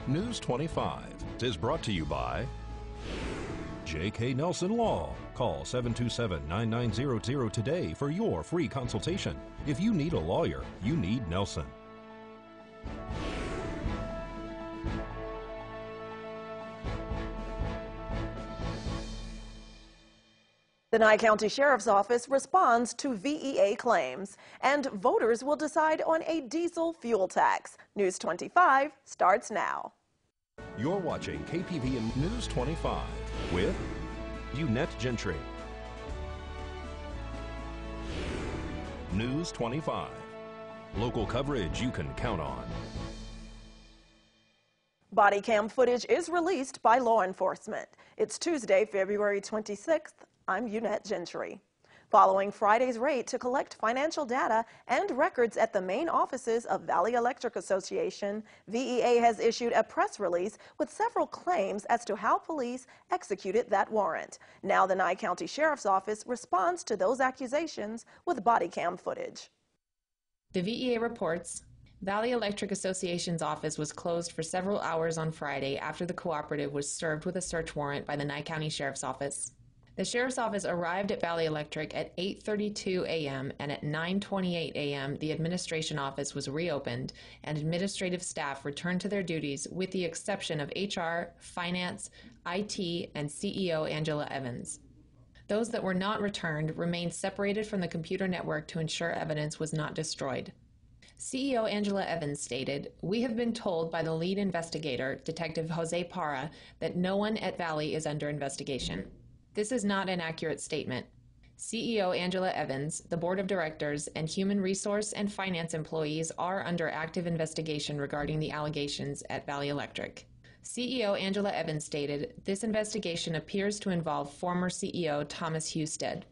News 25 is brought to you by J.K. Nelson Law. Call 727-9900 today for your free consultation. If you need a lawyer, you need Nelson. The Nye County Sheriff's Office responds to VEA claims, and voters will decide on a diesel fuel tax. News 25 starts now. You're watching KPVM News 25 with Eunette Gentry. News 25. Local coverage you can count on. Body cam footage is released by law enforcement. It's Tuesday, February 26th. I'm Eunette Gentry. Following Friday's raid to collect financial data and records at the main offices of Valley Electric Association, VEA has issued a press release with several claims as to how police executed that warrant. Now the Nye County Sheriff's Office responds to those accusations with body cam footage. The VEA reports, Valley Electric Association's office was closed for several hours on Friday after the cooperative was served with a search warrant by the Nye County Sheriff's Office. The Sheriff's Office arrived at Valley Electric at 8:32 a.m. and at 9:28 a.m. the administration office was reopened and administrative staff returned to their duties with the exception of HR, Finance, IT, and CEO Angela Evans. Those that were not returned remained separated from the computer network to ensure evidence was not destroyed. CEO Angela Evans stated, "We have been told by the lead investigator, Detective Jose Parra, that no one at Valley is under investigation. This is not an accurate statement. CEO Angela Evans, the Board of Directors, and Human Resource and Finance employees are under active investigation regarding the allegations at Valley Electric." CEO Angela Evans stated, "This investigation appears to involve former CEO Thomas Husted."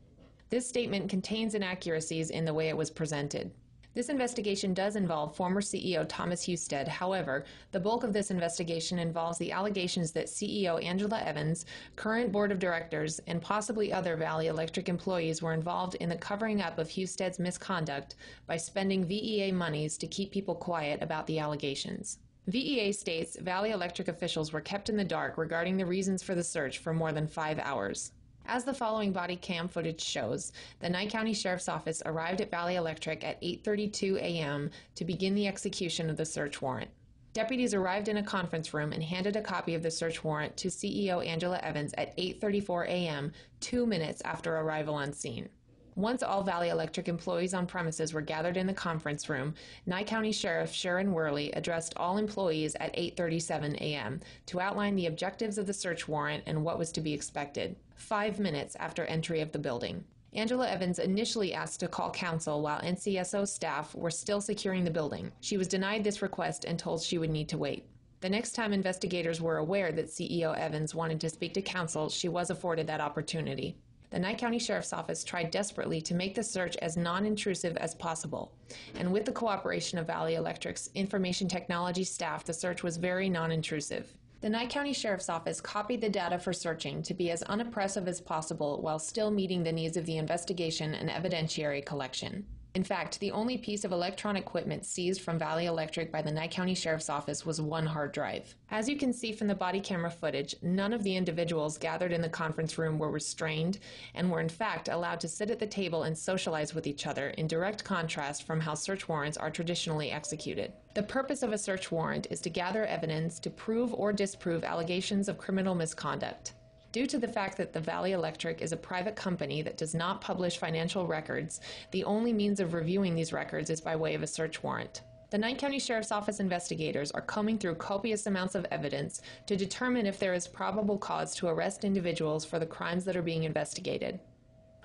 This statement contains inaccuracies in the way it was presented. This investigation does involve former CEO Thomas Husted. However, the bulk of this investigation involves the allegations that CEO Angela Evans, current board of directors, and possibly other Valley Electric employees were involved in the covering up of Husted's misconduct by spending VEA monies to keep people quiet about the allegations. VEA states Valley Electric officials were kept in the dark regarding the reasons for the search for more than 5 hours. As the following body cam footage shows, the Nye County Sheriff's Office arrived at Valley Electric at 8:32 a.m. to begin the execution of the search warrant. Deputies arrived in a conference room and handed a copy of the search warrant to CEO Angela Evans at 8:34 a.m., 2 minutes after arrival on scene. Once all Valley Electric employees on premises were gathered in the conference room, Nye County Sheriff Sharon Worley addressed all employees at 8:37 a.m. to outline the objectives of the search warrant and what was to be expected, 5 minutes after entry of the building. Angela Evans initially asked to call counsel while NCSO staff were still securing the building. She was denied this request and told she would need to wait. The next time investigators were aware that CEO Evans wanted to speak to counsel, she was afforded that opportunity. The Nye County Sheriff's Office tried desperately to make the search as non-intrusive as possible, and with the cooperation of Valley Electric's information technology staff, the search was very non-intrusive. The Nye County Sheriff's Office copied the data for searching to be as unoppressive as possible while still meeting the needs of the investigation and evidentiary collection. In fact, the only piece of electronic equipment seized from Valley Electric by the Nye County Sheriff's Office was one hard drive. As you can see from the body camera footage, none of the individuals gathered in the conference room were restrained and were in fact allowed to sit at the table and socialize with each other, in direct contrast from how search warrants are traditionally executed. The purpose of a search warrant is to gather evidence to prove or disprove allegations of criminal misconduct. Due to the fact that the Valley Electric is a private company that does not publish financial records, the only means of reviewing these records is by way of a search warrant. The Nye County Sheriff's Office investigators are combing through copious amounts of evidence to determine if there is probable cause to arrest individuals for the crimes that are being investigated.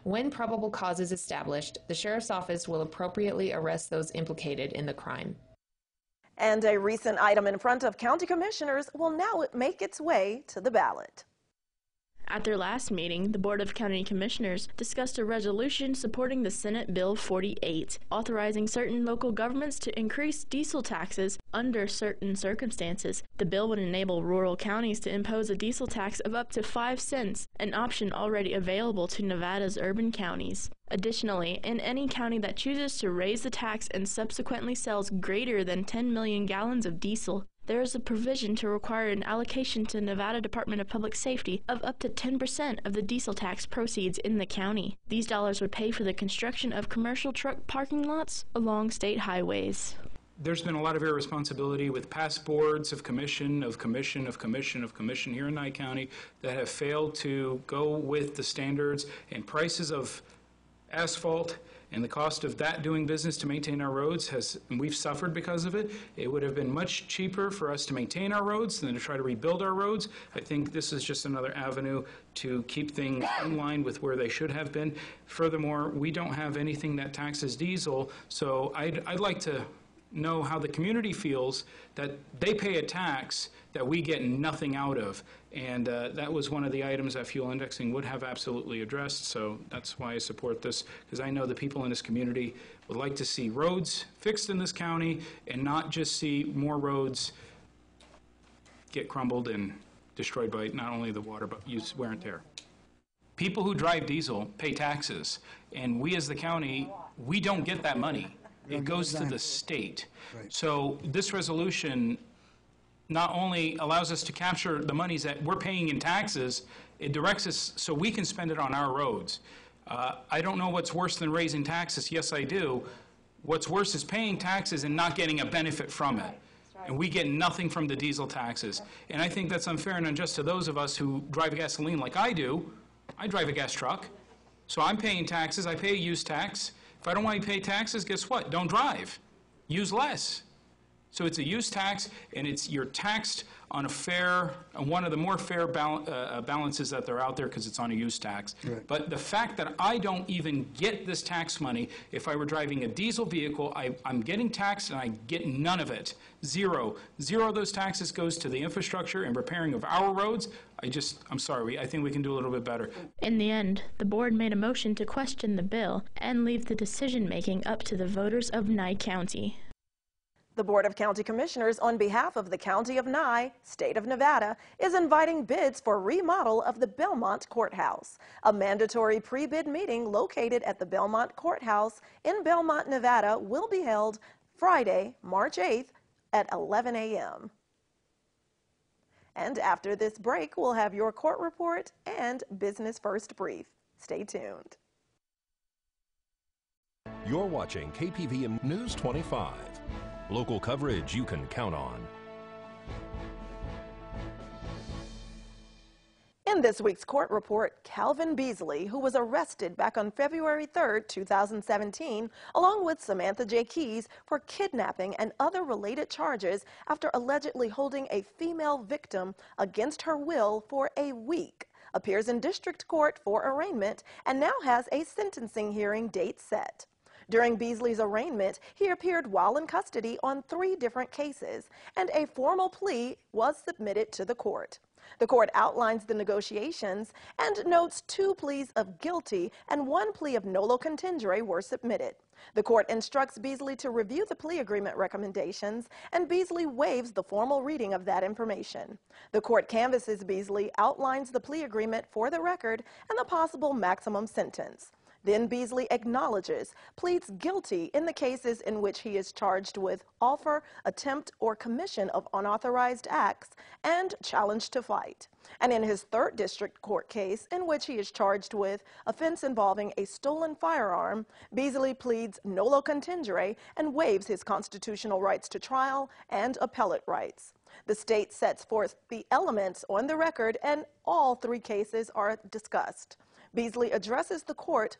When probable cause is established, the Sheriff's Office will appropriately arrest those implicated in the crime. And a recent item in front of county commissioners will now make its way to the ballot. At their last meeting, the Board of County Commissioners discussed a resolution supporting the Senate Bill 48, authorizing certain local governments to increase diesel taxes under certain circumstances. The bill would enable rural counties to impose a diesel tax of up to 5 cents, an option already available to Nevada's urban counties. Additionally, in any county that chooses to raise the tax and subsequently sells greater than 10 million gallons of diesel, there is a provision to require an allocation to Nevada Department of Public Safety of up to 10% of the diesel tax proceeds in the county. These dollars would pay for the construction of commercial truck parking lots along state highways. There's been a lot of irresponsibility with past boards of commission here in Nye County that have failed to go with the standards and prices of asphalt and the cost of that doing business to maintain our roads and we've suffered because of it. It would have been much cheaper for us to maintain our roads than to try to rebuild our roads. I think this is just another avenue to keep things in line with where they should have been. Furthermore, we don't have anything that taxes diesel, so I'd like to know how the community feels that they pay a tax that we get nothing out of. And that was one of the items that fuel indexing would have absolutely addressed, so that's why I support this, because I know the people in this community would like to see roads fixed in this county and not just see more roads get crumbled and destroyed by not only the water but use wear and tear. People who drive diesel pay taxes, and we as the county, we don't get that money. It goes to the state. Right. So this resolution not only allows us to capture the monies that we're paying in taxes, it directs us so we can spend it on our roads. I don't know what's worse than raising taxes. Yes, I do. What's worse is paying taxes and not getting a benefit from it. And we get nothing from the diesel taxes. And I think that's unfair and unjust to those of us who drive gasoline like I do. I drive a gas truck. So I'm paying taxes. I pay a use tax. If I don't want to pay taxes, guess what? Don't drive. Use less. So it's a use tax, and you're taxed on one of the more fair balances that are out there because it's on a use tax. Right. But the fact that I don't even get this tax money, if I were driving a diesel vehicle, I'm getting taxed and I get none of it. Zero. Zero of those taxes goes to the infrastructure and repairing of our roads. I'm sorry, I think we can do a little bit better. In the end, the board made a motion to question the bill and leave the decision-making up to the voters of Nye County. The Board of County Commissioners, on behalf of the County of Nye, State of Nevada, is inviting bids for remodel of the Belmont Courthouse. A mandatory pre-bid meeting located at the Belmont Courthouse in Belmont, Nevada will be held Friday, March 8th at 11 a.m. And after this break, we'll have your court report and Business First Brief. Stay tuned. You're watching KPVM News 25. Local coverage you can count on. In this week's court report, Calvin Beasley, who was arrested back on February 3, 2017, along with Samantha J. Keys for kidnapping and other related charges after allegedly holding a female victim against her will for a week, appears in district court for arraignment and now has a sentencing hearing date set. During Beasley's arraignment, he appeared while in custody on 3 different cases, and a formal plea was submitted to the court. The court outlines the negotiations and notes 2 pleas of guilty and 1 plea of nolo contendere were submitted. The court instructs Beasley to review the plea agreement recommendations, and Beasley waives the formal reading of that information. The court canvasses Beasley, outlines the plea agreement for the record, and the possible maximum sentence. Then Beasley acknowledges, pleads guilty in the cases in which he is charged with offer, attempt, or commission of unauthorized acts, and challenge to fight. And in his 3rd district court case, in which he is charged with offense involving a stolen firearm, Beasley pleads nolo contendere and waives his constitutional rights to trial and appellate rights. The state sets forth the elements on the record, and all 3 cases are discussed. Beasley addresses the court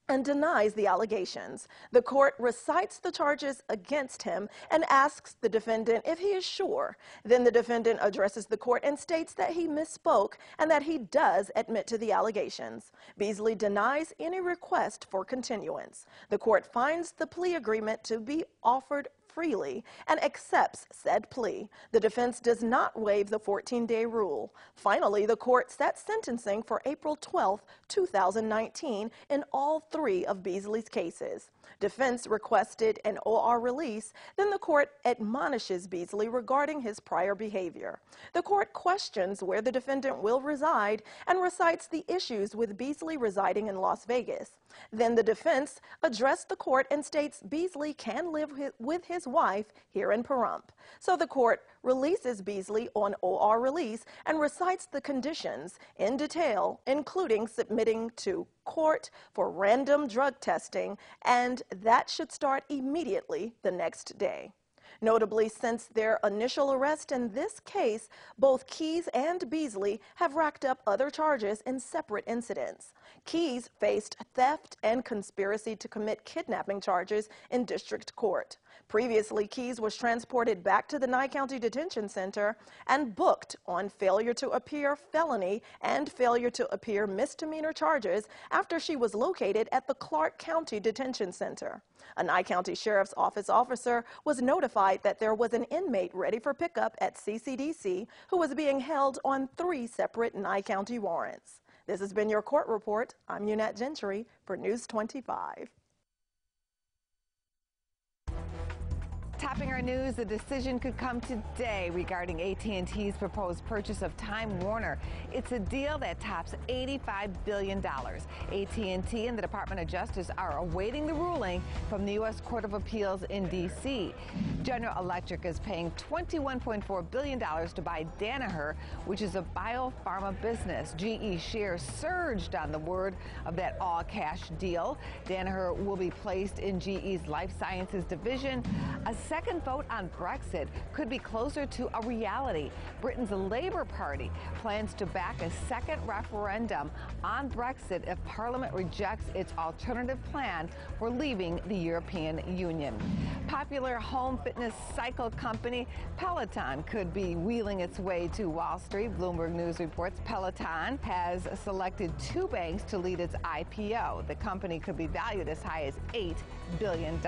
and denies the allegations. The court recites the charges against him and asks the defendant if he is sure. Then the defendant addresses the court and states that he misspoke and that he does admit to the allegations. Beasley denies any request for continuance. The court finds the plea agreement to be offered freely and accepts said plea. The defense does not waive the 14-day rule. Finally, the court sets sentencing for April 12, 2019 in all 3 of Beasley's cases. Defense requested an OR release, then the court admonishes Beasley regarding his prior behavior. The court questions where the defendant will reside and recites the issues with Beasley residing in Las Vegas. Then the defense addressed the court and states Beasley can live with his wife here in Pahrump. So the court releases Beasley on OR release and recites the conditions in detail, including submitting to court for random drug testing, and that should start immediately the next day. Notably, since their initial arrest in this case, both Keys and Beasley have racked up other charges in separate incidents. Keys faced theft and conspiracy to commit kidnapping charges in district court. Previously, Keys was transported back to the Nye County Detention Center and booked on failure to appear felony and failure to appear misdemeanor charges after she was located at the Clark County Detention Center. A Nye County Sheriff's Office officer was notified that there was an inmate ready for pickup at CCDC who was being held on 3 separate Nye County warrants. This has been your court report. I'm Eunette Gentry for News 25. Topping our news, a decision could come today regarding AT&T's proposed purchase of Time Warner. It's a deal that tops $85 billion. AT&T and the Department of Justice are awaiting the ruling from the U.S. Court of Appeals in D.C. General Electric is paying $21.4 billion to buy Danaher, which is a biopharma business. GE shares surged on the word of that all-cash deal. Danaher will be placed in GE's life sciences division. A second vote on Brexit could be closer to a reality. Britain's Labour Party plans to back a second referendum on Brexit if Parliament rejects its alternative plan for leaving the European Union. Popular home fitness cycle company Peloton could be wheeling its way to Wall Street. Bloomberg News reports Peloton has selected 2 banks to lead its IPO. The company could be valued as high as $8 billion.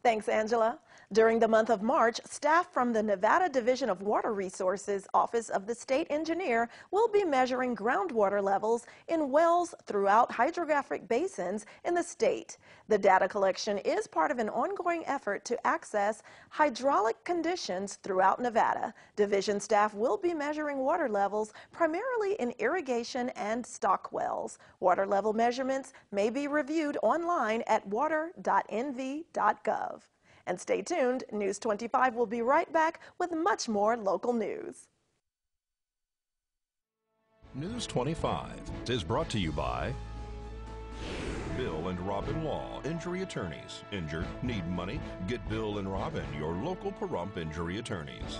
Thanks, Angela. During the month of March, staff from the Nevada Division of Water Resources Office of the State Engineer will be measuring groundwater levels in wells throughout hydrographic basins in the state. The data collection is part of an ongoing effort to access hydraulic conditions throughout Nevada. Division staff will be measuring water levels primarily in irrigation and stock wells. Water level measurements may be reviewed online at water.nv.gov. And stay tuned, News 25 will be right back with much more local news. News 25 is brought to you by Bill and Robin Law, injury attorneys. Injured, need money? Get Bill and Robin, your local Pahrump injury attorneys.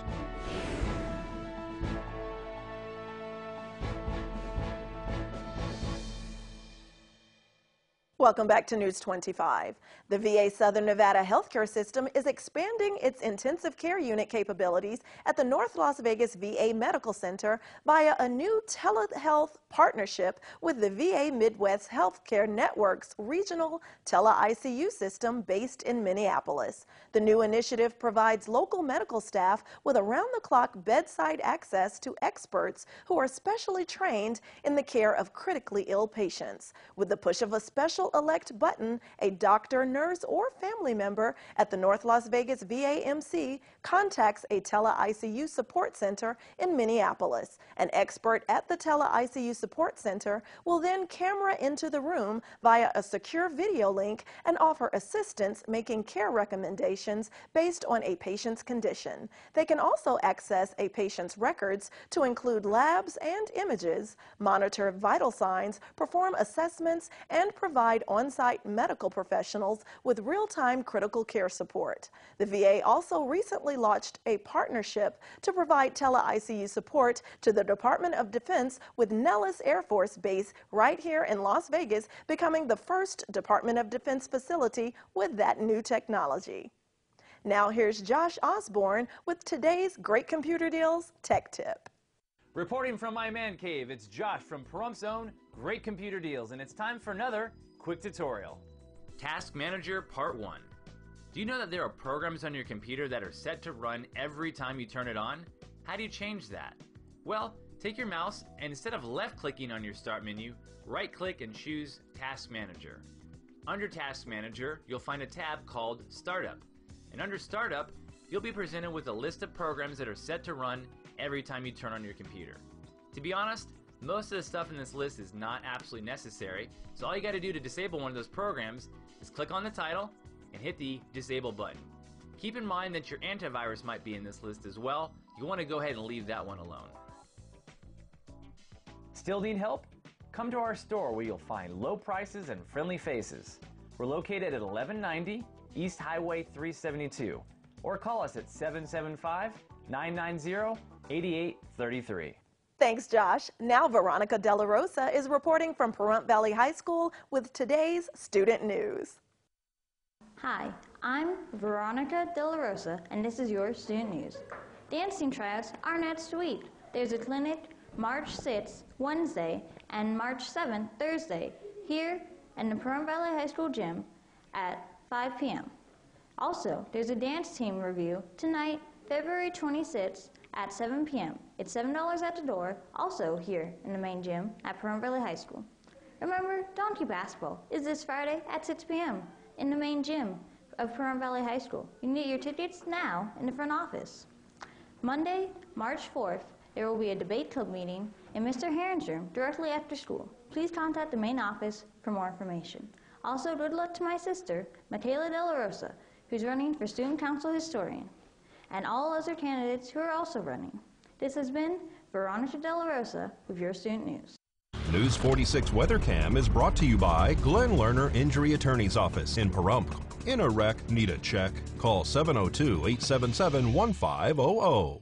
Welcome back to News 25. The VA Southern Nevada healthcare system is expanding its intensive care unit capabilities at the North Las Vegas VA Medical Center via a new telehealth partnership with the VA Midwest Healthcare Network's regional tele-ICU system based in Minneapolis. The new initiative provides local medical staff with around-the-clock bedside access to experts who are specially trained in the care of critically ill patients. With the push of a special elect button, a doctor, nurse, or family member at the North Las Vegas VAMC contacts a tele-ICU support center in Minneapolis. An expert at the tele-ICU support center will then camera into the room via a secure video link and offer assistance making care recommendations based on a patient's condition. They can also access a patient's records to include labs and images, monitor vital signs, perform assessments, and provide on-site medical professionals with real-time critical care support. The VA also recently launched a partnership to provide tele-ICU support to the Department of Defense with Nellis Air Force Base right here in Las Vegas, becoming the first Department of Defense facility with that new technology. Now here's Josh Osborne with today's Great Computer Deals Tech Tip. Reporting from my man cave, it's Josh from Pahrum's own Great Computer Deals, and it's time for another quick tutorial. Task Manager Part 1. Do you know that there are programs on your computer that are set to run every time you turn it on? How do you change that? Well, take your mouse and instead of left-clicking on your Start menu, right-click and choose Task Manager. Under Task Manager, you'll find a tab called Startup. And under Startup, you'll be presented with a list of programs that are set to run every time you turn on your computer. To be honest, most of the stuff in this list is not absolutely necessary, so all you got to do to disable one of those programs is click on the title and hit the Disable button. Keep in mind that your antivirus might be in this list as well. You want to go ahead and leave that one alone. Still need help? Come to our store where you'll find low prices and friendly faces. We're located at 1190 East Highway 372, or call us at 775-990-8833. Thanks, Josh. Now Veronica De La Rosa is reporting from Pahrump Valley High School with today's student news. Hi, I'm Veronica De La Rosa, and this is your student news. Dancing tryouts are next week. There's a clinic March 6th, Wednesday, and March 7th, Thursday, here in the Pahrump Valley High School gym at 5 p.m. Also, there's a dance team review tonight, February 26th at 7 p.m. It's $7 at the door, also here in the main gym at Pahrump Valley High School. Remember, Donkey Basketball is this Friday at 6 p.m. in the main gym of Pahrump Valley High School. You can get your tickets now in the front office. Monday, March 4th, there will be a debate club meeting in Mr. Heron's room directly after school. Please contact the main office for more information. Also, good luck to my sister, Michaela De La Rosa, who's running for Student Council Historian, and all other candidates who are also running. This has been Veronica De La Rosa with your student news. News 46 Weather Cam is brought to you by Glenn Lerner Injury Attorney's Office in Pahrump. In a wreck, need a check? Call 702-877-1500.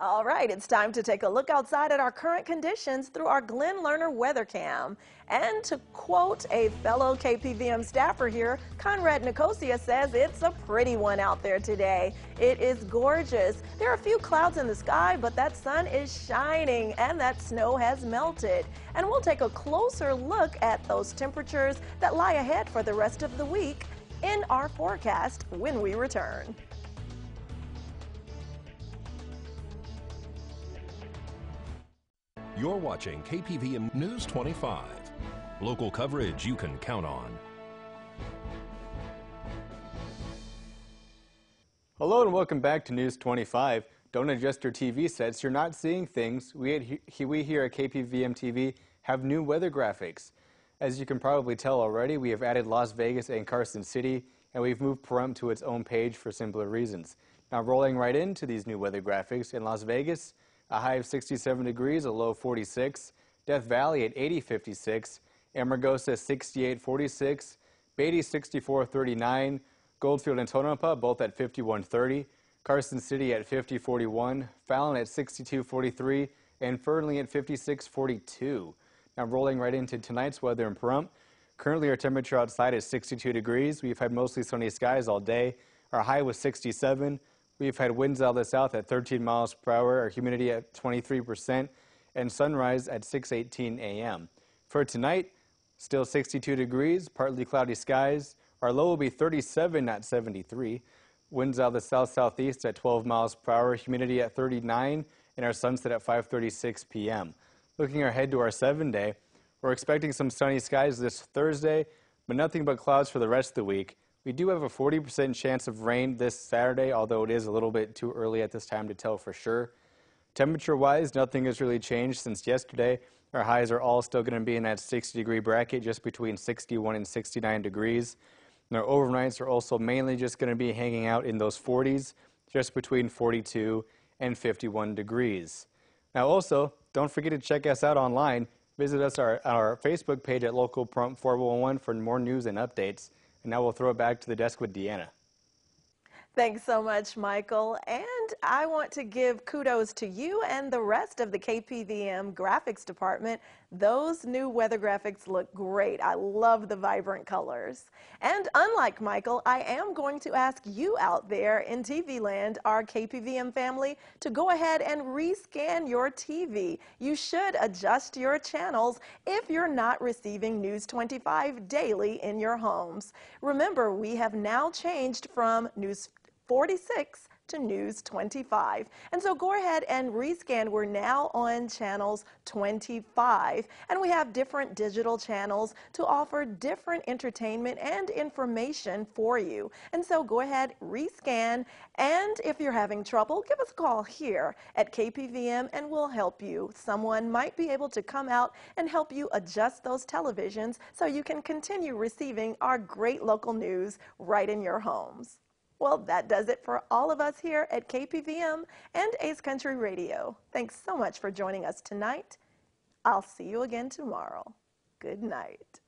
All right, it's time to take a look outside at our current conditions through our Glenn Lerner weather cam. And to quote a fellow KPVM staffer here, Conrad Nicosia says it's a pretty one out there today. It is gorgeous. There are a few clouds in the sky, but that sun is shining and that snow has melted. And we'll take a closer look at those temperatures that lie ahead for the rest of the week in our forecast when we return. You're watching KPVM News 25. Local coverage you can count on. Hello and welcome back to News 25. Don't adjust your TV sets. You're not seeing things. We here at KPVM TV have new weather graphics. As you can probably tell already, we have added Las Vegas and Carson City, and we've moved Pahrump to its own page for simpler reasons. Now rolling right into these new weather graphics, in Las Vegas, a high of 67 degrees, a low 46. Death Valley at 80.56. Amargosa 68.46. Beatty 64.39. Goldfield and Tonopah both at 51.30. Carson City at 50.41. Fallon at 62.43. And Fernley at 56.42. Now rolling right into tonight's weather in Pahrump. Currently our temperature outside is 62 degrees. We've had mostly sunny skies all day. Our high was 67. We've had winds out of the south at 13 miles per hour, our humidity at 23%, and sunrise at 6:18 a.m. For tonight, still 62 degrees, partly cloudy skies. Our low will be 37, not 73. Winds out of the south-southeast at 12 miles per hour, humidity at 39, and our sunset at 5:36 p.m. Looking ahead to our 7-day, we're expecting some sunny skies this Thursday, but nothing but clouds for the rest of the week. We do have a 40% chance of rain this Saturday, although it is a little bit too early at this time to tell for sure. Temperature-wise, nothing has really changed since yesterday. Our highs are all still going to be in that 60-degree bracket, just between 61 and 69 degrees. And our overnights are also mainly just going to be hanging out in those 40s, just between 42 and 51 degrees. Now also, don't forget to check us out online. Visit us on our Facebook page at Local Pahrump 411 for more news and updates. And now we'll throw it back to the desk with Deanna. Thanks so much, Michael. And I want to give kudos to you and the rest of the KPVM graphics department. Those new weather graphics look great. I love the vibrant colors. And unlike Michael, I am going to ask you out there in TV land, our KPVM family, to go ahead and rescan your TV. You should adjust your channels if you're not receiving News 25 daily in your homes. Remember, we have now changed from News 46 to News 25. And so go ahead and rescan. We're now on channels 25, and we have different digital channels to offer different entertainment and information for you. And so go ahead, rescan, and if you're having trouble, give us a call here at KPVM and we'll help you. Someone might be able to come out and help you adjust those televisions so you can continue receiving our great local news right in your homes. Well, that does it for all of us here at KPVM and Ace Country Radio. Thanks so much for joining us tonight. I'll see you again tomorrow. Good night.